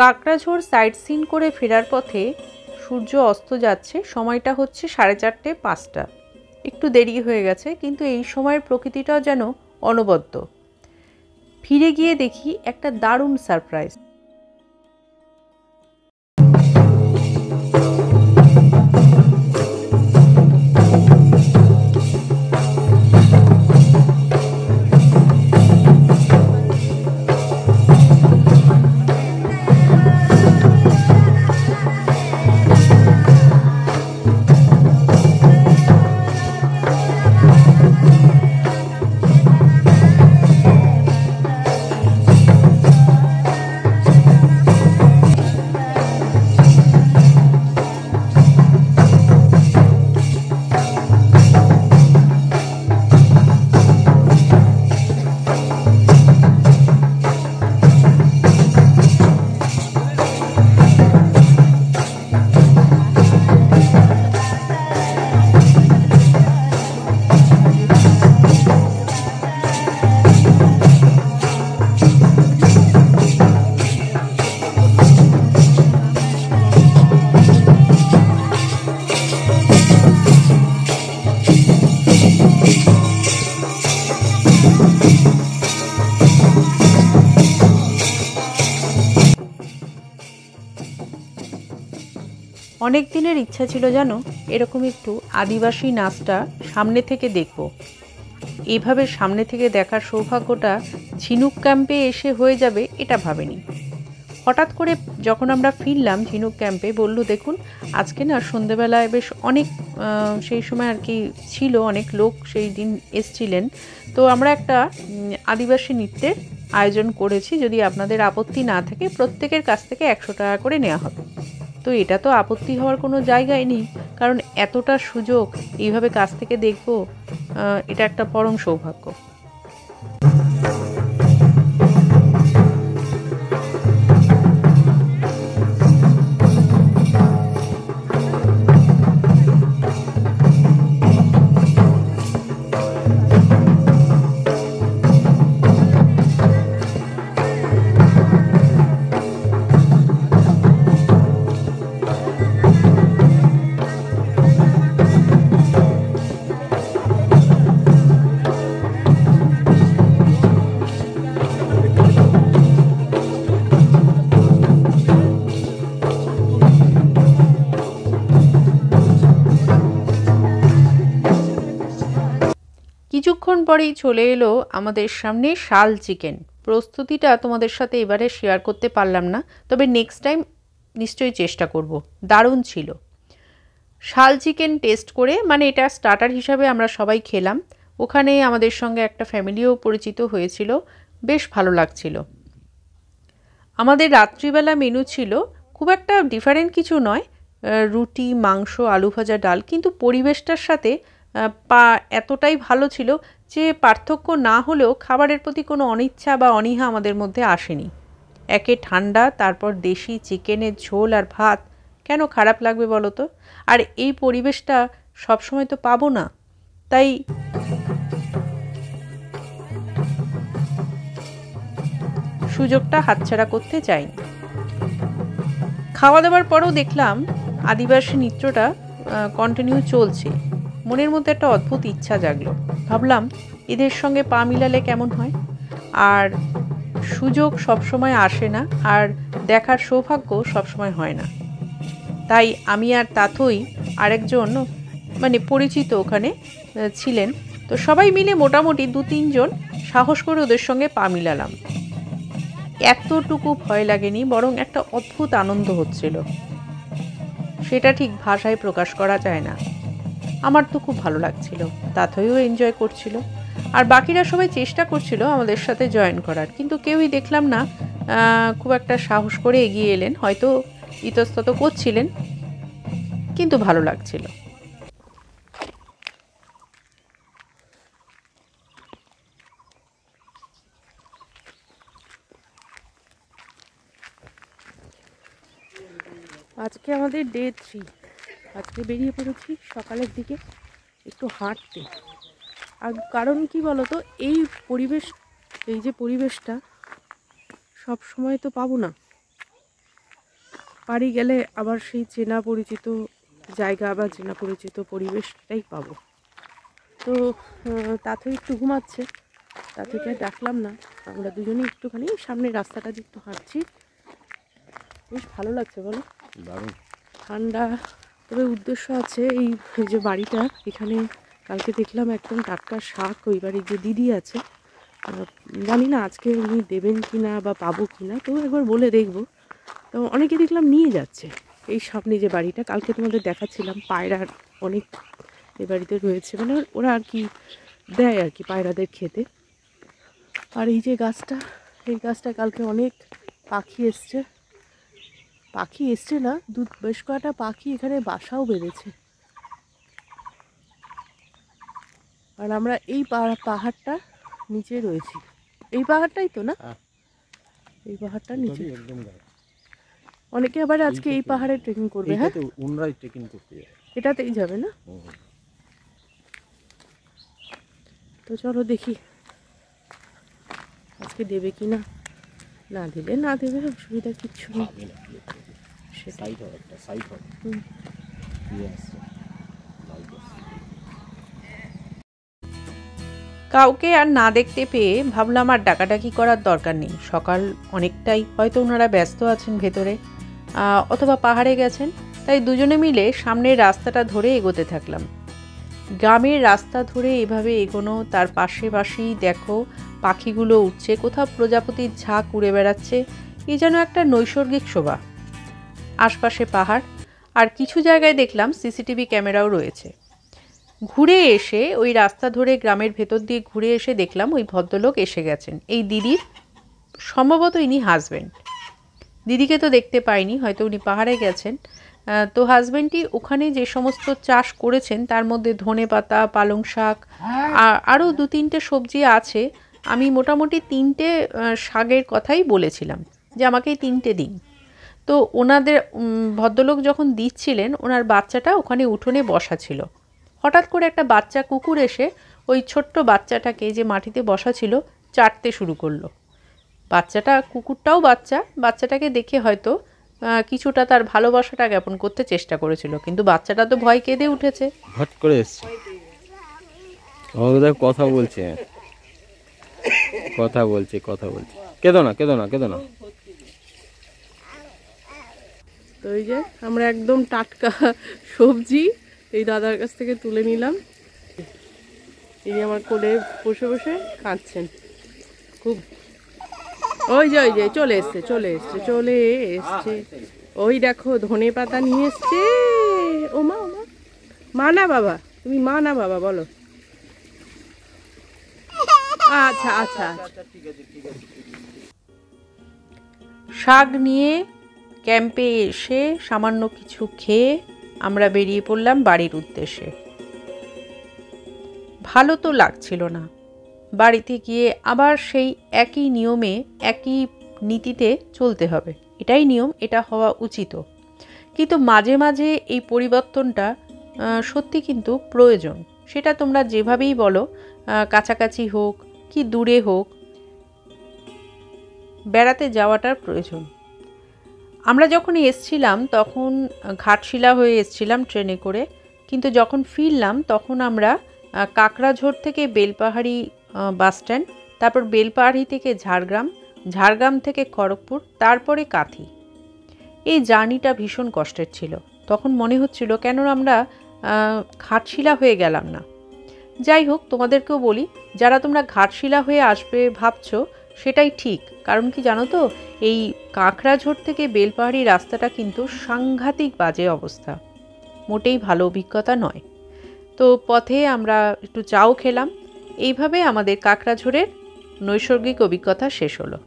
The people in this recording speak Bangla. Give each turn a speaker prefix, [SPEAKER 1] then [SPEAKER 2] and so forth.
[SPEAKER 1] কাকড়াঝোড় সাইট সিন করে ফেরার পথে সূর্য অস্ত যাচ্ছে। সময়টা হচ্ছে 4:30-5টা। একটু দেরি হয়ে গেছে, কিন্তু এই সময়ের প্রকৃতিটাও যেন অনবদ্য। ফিরে গিয়ে দেখি একটা দারুণ সারপ্রাইজ। অনেক দিনের ইচ্ছা ছিল জানো, এরকম একটু আদিবাসী নাচটা সামনে থেকে দেখব। এইভাবে সামনে থেকে দেখার সৌভাগ্যটা ঝিনুক ক্যাম্পে এসে হয়ে যাবে এটা ভাবিনি। হঠাৎ করে যখন আমরা ফিরলাম ঝিনুক ক্যাম্পে, বললো দেখুন আজকে না সন্ধেবেলায় বেশ অনেক সেই সময় আর কি ছিল, অনেক লোক সেই দিন এসছিলেন, তো আমরা একটা আদিবাসী নৃত্যের আয়োজন করেছি, যদি আপনাদের আপত্তি না থাকে প্রত্যেকের কাছ থেকে 100 টাকা করে নেওয়া হবে। তো এটা তো আপত্তি হওয়ার কোনো জায়গায় নেই, কারণ এতটা সুযোগ এইভাবে কাছ থেকে দেখব, এটা একটা পরম সৌভাগ্য। কিছুক্ষণ পরেই চলে এলো আমাদের সামনে শাল চিকেন। প্রস্তুতিটা তোমাদের সাথে এবারে শেয়ার করতে পারলাম না, তবে নেক্সট টাইম নিশ্চয়ই চেষ্টা করব। দারুণ ছিল। শাল চিকেন টেস্ট করে, মানে এটা স্টার্টার হিসাবে আমরা সবাই খেলাম। ওখানে আমাদের সঙ্গে একটা ফ্যামিলিও পরিচিত হয়েছিল, বেশ ভালো লাগছিল। আমাদের রাত্রিবেলা মেনু ছিল খুব একটা ডিফারেন্ট কিছু নয়, রুটি, মাংস, আলু ভাজা, ডাল, কিন্তু পরিবেশটার সাথে এতটাই ভালো ছিল যে পার্থক্য না হলেও খাবারের প্রতি কোনো অনিচ্ছা বা অনীহা আমাদের মধ্যে আসেনি। একে ঠান্ডা, তারপর দেশি চিকেনের ঝোল আর ভাত, কেন খারাপ লাগবে বলো তো? আর এই পরিবেশটা সবসময় তো পাবো না, তাই সুযোগটা হাতছাড়া করতে চাইনি। খাওয়া দাওয়ার পরেও দেখলাম আদিবাসী নৃত্যটা কন্টিনিউ চলছে। মনের মধ্যে একটা অদ্ভুত ইচ্ছা জাগলো, ভাবলাম এদের সঙ্গে পা মিলালে কেমন হয়। আর সুযোগ সবসময় আসে না, আর দেখার সৌভাগ্য সবসময় হয় না। তাই আমি আর তাথই আরেকজন মানে পরিচিত ওখানে ছিলেন, তো সবাই মিলে মোটামুটি 2-3 জন সাহস করে ওদের সঙ্গে পা মিলালাম। এতটুকু ভয় লাগেনি, বরং একটা অদ্ভুত আনন্দ হচ্ছিল, সেটা ঠিক ভাষায় প্রকাশ করা যায় না। আমার তো খুব ভালো লাগছিল, তাথইও এনজয় করছিল, আর বাকিরা সবাই চেষ্টা করছিল আমাদের সাথে জয়েন করার, কিন্তু কেউই দেখলাম না খুব একটা সাহস করে এগিয়ে এলেন। হয়তো ইতস্তত করছিলেন, কিন্তু ভালো লাগছিল। আজকে আমাদের ডে 3। আজকে বেরিয়ে পড়েছি সকালের দিকে একটু হাঁটতে। আর কারণ কি বলতো, এই পরিবেশ, এই যে পরিবেশটা সব সময় তো পাবো না। বাড়ি গেলে আবার সেই চেনা পরিচিত জায়গা বা চেনা পরিচিত পরিবেশটাই পাবো। তো তাতে একটু ঘুমাচ্ছে, তা থেকে ডাকলাম না। আমরা দুজনেই একটুখানি সামনের রাস্তাটা দিয়ে একটু হাঁটছি, বেশ ভালো লাগছে বলো, দারুণ ঠান্ডা। তবে উদ্দেশ্য আছে, এই যে বাড়িটা, এখানে কালকে দেখলাম একদম টাটকা শাক ওই বাড়ির যে দিদি আছে, জানি না আজকে উনি দেবেন কি না বা পাবো কি না, তো একবার বলে দেখবো। তো অনেকে দেখলাম নিয়ে যাচ্ছে। এই সামনে যে বাড়িটা কালকে তোমাদের দেখাচ্ছিলাম, পায়রার অনেক এ বাড়িতে রয়েছে, মানে ওরা আর কি দেয় আর কি পায়রাদের খেতে। আর এই যে গাছটা, এই গাছটা কালকে অনেক পাখি এসছে, পাখি এসছে না, বেশ কয়েকটা পাখি এখানে বাসাও বেঁধেছে। আর আমরা এই পাহাড়টা নিচে রয়েছি, এই পাহাড়টাই তো না, এই পাহাড়টা নিচে। অনেকে আবার আজকে এই পাহাড়ে ট্রেকিং করবে। হ্যাঁ, এটাতেই যাবে না? তো চলো দেখি আজকে দেবে কি না, না দিলে না দেবে, অসুবিধা কিচ্ছু নেই। কাউকে আর না দেখতে পেয়ে ভাবলাম আর ডাকাডাকি করার দরকার নেই, সকাল অনেকটাই, হয়তো ওনারা ব্যস্ত আছেন ভেতরে অথবা পাহাড়ে গেছেন। তাই দুজনে মিলে সামনের রাস্তাটা ধরে এগোতে থাকলাম। গ্রামের রাস্তা ধরে এভাবে এগোনো, তার পাশেই দেখো পাখিগুলো উঠছে, কোথাও প্রজাপতির ঝাঁক উড়ে বেড়াচ্ছে, এ যেন একটা নৈসর্গিক শোভা। আশপাশে পাহাড়, আর কিছু জায়গায় দেখলাম সিসিটিভি ক্যামেরাও রয়েছে। ঘুরে এসে ওই রাস্তা ধরে গ্রামের ভেতর দিয়ে ঘুরে এসে দেখলাম ওই ভদ্রলোক এসে গেছেন, এই দিদির সম্ভবত ইনি হাজব্যান্ড। দিদিকে তো দেখতে পাইনি, হয়তো উনি পাহাড়ে গেছেন। তো হাজব্যান্ডটি ওখানে যে সমস্ত চাষ করেছেন তার মধ্যে ধনেপাতা, পালং শাক, আরও 2-3টে সবজি আছে। আমি মোটামুটি 3টে শাকের কথাই বলেছিলাম যে আমাকে এই 3টে দিন। তো ওনাদের ভদ্রলোক যখন দিচ্ছিলেন, ওনার বাচ্চাটা ওখানে উঠোনে বসা ছিল। হঠাৎ করে একটা বাচ্চা কুকুর এসে ওই ছোট্ট বাচ্চাটাকে যে মাটিতে বসা ছিল চাটতে শুরু করলো। বাচ্চাটা, কুকুরটাও বাচ্চাটাকে দেখে হয়তো কিছুটা তার ভালোবাসাটা জ্ঞাপন করতে চেষ্টা করেছিল, কিন্তু বাচ্চাটা তো ভয় কেঁদে উঠেছে,
[SPEAKER 2] হট করে এসছে, কথা বলছে কেঁদো না।
[SPEAKER 1] তো এই যে আমরা একদম টাটকা সবজি এই দাদার কাছ থেকে তুলে নিলাম। ইনি আমার কোলে বসে বসে কাঁদছেন খুব। ওই যে চলে এসছে। ওই দেখো ধনে পাতা নিয়ে এসছে। ও মা না বাবা, তুমি মা না বাবা বলো। আচ্ছা। শাক নিয়ে ক্যাম্পে এসে সামান্য কিছু খেয়ে আমরা বেরিয়ে পড়লাম বাড়ির উদ্দেশ্যে। ভালো তো লাগছিল না, বাড়িতে গিয়ে আবার সেই একই নিয়মে একই নীতিতে চলতে হবে, এটাই নিয়ম, এটা হওয়া উচিত। কিন্তু মাঝে মাঝে এই পরিবর্তনটা সত্যি কিন্তু প্রয়োজন। সেটা তোমরা যেভাবেই বলো, কাছাকাছি হোক কি দূরে হোক, বেড়াতে যাওয়াটার প্রয়োজন। আমরা যখন এসছিলাম তখন ঘাটশিলা হয়ে এসছিলাম ট্রেনে করে, কিন্তু যখন ফিরলাম তখন আমরা কাকড়াঝোড় থেকে বেলপাহাড়ি বাস স্ট্যান্ড, তারপর বেলপাহাড়ি থেকে ঝাড়গ্রাম থেকে খড়গপুর, তারপরে কাঁথি। এই জার্নিটা ভীষণ কষ্টের ছিল। তখন মনে হচ্ছিল কেন আমরা ঘাটশিলা হয়ে গেলাম না। যাই হোক, তোমাদেরকেও বলি, যারা তোমরা ঘাটশিলা হয়ে আসবে ভাবছো, সেটাই ঠিক। কারণ কি জানো তো, এই কাঁকড়াঝোড় থেকে বেলপাহাড়ি রাস্তাটা কিন্তু সাংঘাতিক বাজে অবস্থা, মোটেই ভালো অভিজ্ঞতা নয়। তো পথে আমরা একটু চাও খেলাম। এইভাবে আমাদের কাঁকড়াঝোড়ের নৈসর্গিক অভিজ্ঞতা শেষ হলো।